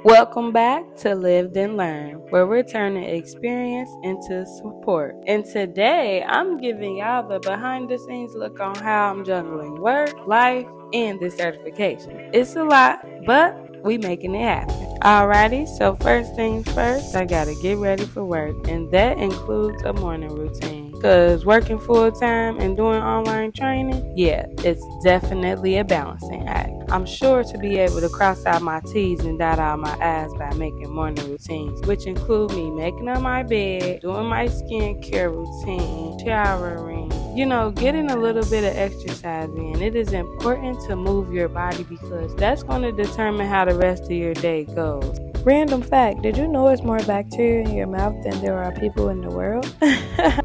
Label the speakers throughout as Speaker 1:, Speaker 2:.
Speaker 1: Welcome back to Lived and Learn, where we're turning experience into support. And today, I'm giving y'all the behind the scenes look on how I'm juggling work, life, and this certification. It's a lot, but we making it happen. Alrighty, so first things first, I gotta get ready for work, and that includes a morning routine. Because working full time and doing online training, yeah, it's definitely a balancing act. I'm sure to be able to cross out my T's and dot out my I's by making morning routines, which include me making up my bed, doing my skincare routine, showering, getting a little bit of exercise in. It is important to move your body because that's going to determine how the rest of your day goes.
Speaker 2: Random fact, did you know there's more bacteria in your mouth than there are people in the world?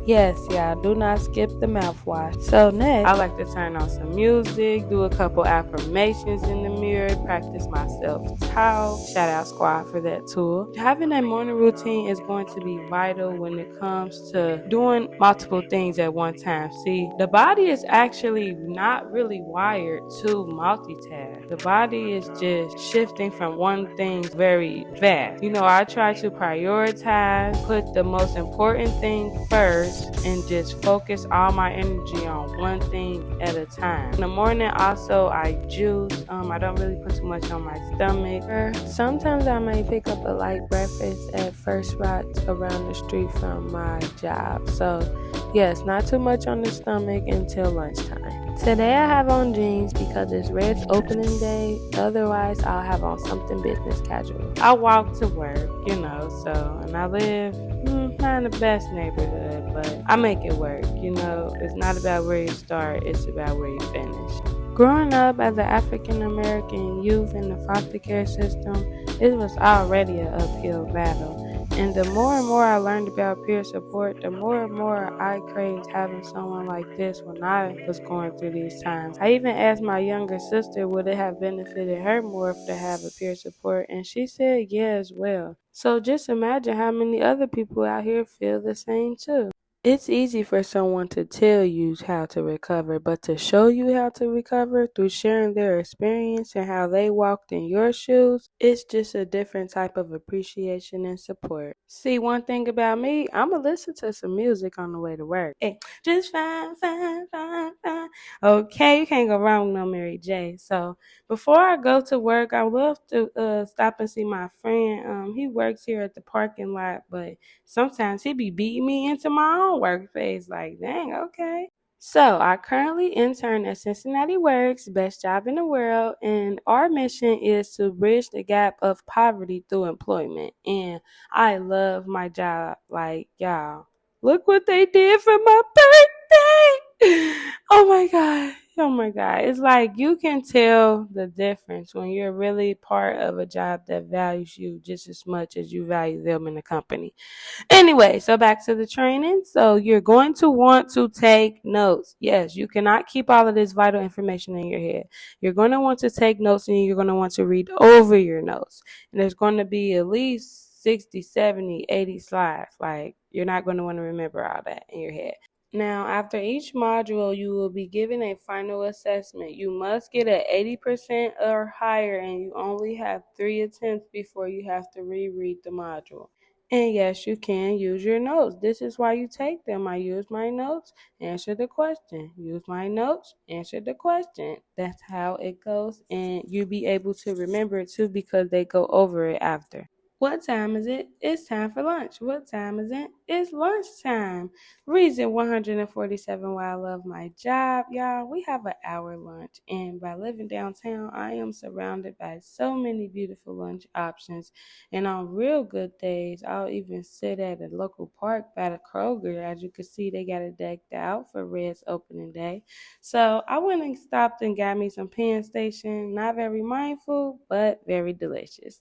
Speaker 1: Yes, y'all, do not skip the mouthwash. So next, I like to turn on some music, do a couple affirmations in the mirror, practice my self-talk. Shout out Squad for that tool. Having a morning routine is going to be vital when it comes to doing multiple things at one time. See, the body is actually not really wired to multitask. The body is just shifting from one thing very fast. I try to prioritize, put the most important thing first, and just focus all my energy on one thing at a time. In the morning, also, I juice. I don't really put too much on my stomach.
Speaker 2: Sometimes I may pick up a light breakfast at First Rots around the street from my job. So, yes, not too much on the stomach until lunchtime. Today I have on jeans because it's Red's opening day. Otherwise, I'll have on something business casual.
Speaker 1: I walk to work, and I live not in the best neighborhood, but I make it work. It's not about where you start, it's about where you finish. Growing up as an African American youth in the foster care system, it was already an uphill battle. And the more and more I learned about peer support, the more and more I craved having someone like this when I was going through these times. I even asked my younger sister would it have benefited her more to have a peer support, and she said yeah as well. So just imagine how many other people out here feel the same too. It's easy for someone to tell you how to recover, but to show you how to recover through sharing their experience and how they walked in your shoes, it's just a different type of appreciation and support. See, one thing about me, I'ma listen to some music on the way to work. Hey, just fine, fine, fine, fine. Okay, you can't go wrong with no Mary J. So before I go to work, I love to stop and see my friend. He works here at the parking lot, but sometimes he be beating me into my own workspace. Like, dang, okay. So I currently intern at Cincinnati Works, best job in the world, and our mission is to bridge the gap of poverty through employment. And I love my job. Like, y'all, look what they did for my birthday. Oh my God. Oh my God. It's like you can tell the difference when you're really part of a job that values you just as much as you value them in the company. Anyway, so back to the training. So you're going to want to take notes. Yes, you cannot keep all of this vital information in your head. You're going to want to take notes and you're going to want to read over your notes. And there's going to be at least 60, 70, 80 slides. Like, you're not going to want to remember all that in your head. Now, after each module, you will be given a final assessment. You must get an 80% or higher, and you only have 3 attempts before you have to reread the module. And yes, you can use your notes. This is why you take them. I use my notes, answer the question. Use my notes, answer the question. That's how it goes, and you'll be able to remember it too because they go over it after. What time is it? It's time for lunch. What time is it? It's lunchtime. Reason 147 why I love my job, y'all. We have an hour lunch, and by living downtown, I am surrounded by so many beautiful lunch options. And on real good days, I'll even sit at a local park by the Kroger. As you can see, they got it decked out for Red's opening day. So I went and stopped and got me some Penn Station. Not very mindful, but very delicious.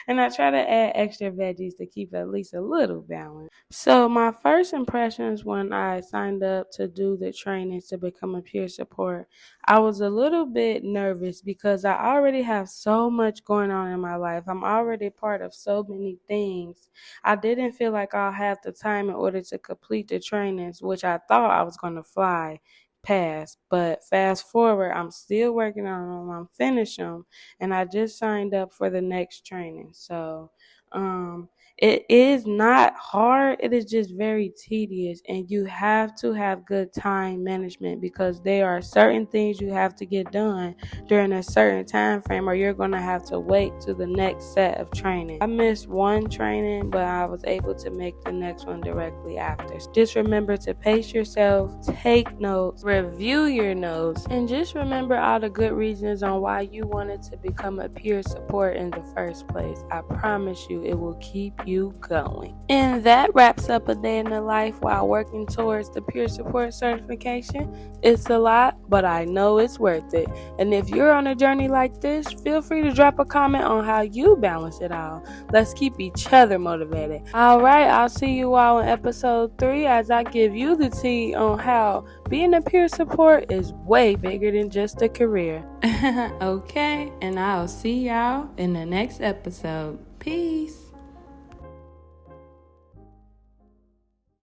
Speaker 1: And I try to add extra veggies to keep at least a little balance. So my first impressions when I signed up to do the trainings to become a peer support, I was a little bit nervous because I already have so much going on in my life. I'm already part of so many things. I didn't feel like I'll have the time in order to complete the trainings, which I thought I was going to fly passed. But fast forward, I'm still working on them. I'm finishing them, and I just signed up for the next training. So, it is not hard. It is just very tedious, and you have to have good time management because there are certain things you have to get done during a certain time frame, or you're going to have to wait to the next set of training. I missed one training, but I was able to make the next one directly after. Just remember to pace yourself, take notes, review your notes, and just remember all the good reasons on why you wanted to become a peer support in the first place. I promise you it will keep you going. And that wraps up a day in the life while working towards the peer support certification. It's a lot, but I know it's worth it. And if you're on a journey like this, feel free to drop a comment on how you balance it all. Let's keep each other motivated. All right, I'll see you all in episode 3 as I give you the tea on how being a peer support is way bigger than just a career. Okay, and I'll see y'all in the next episode. Peace.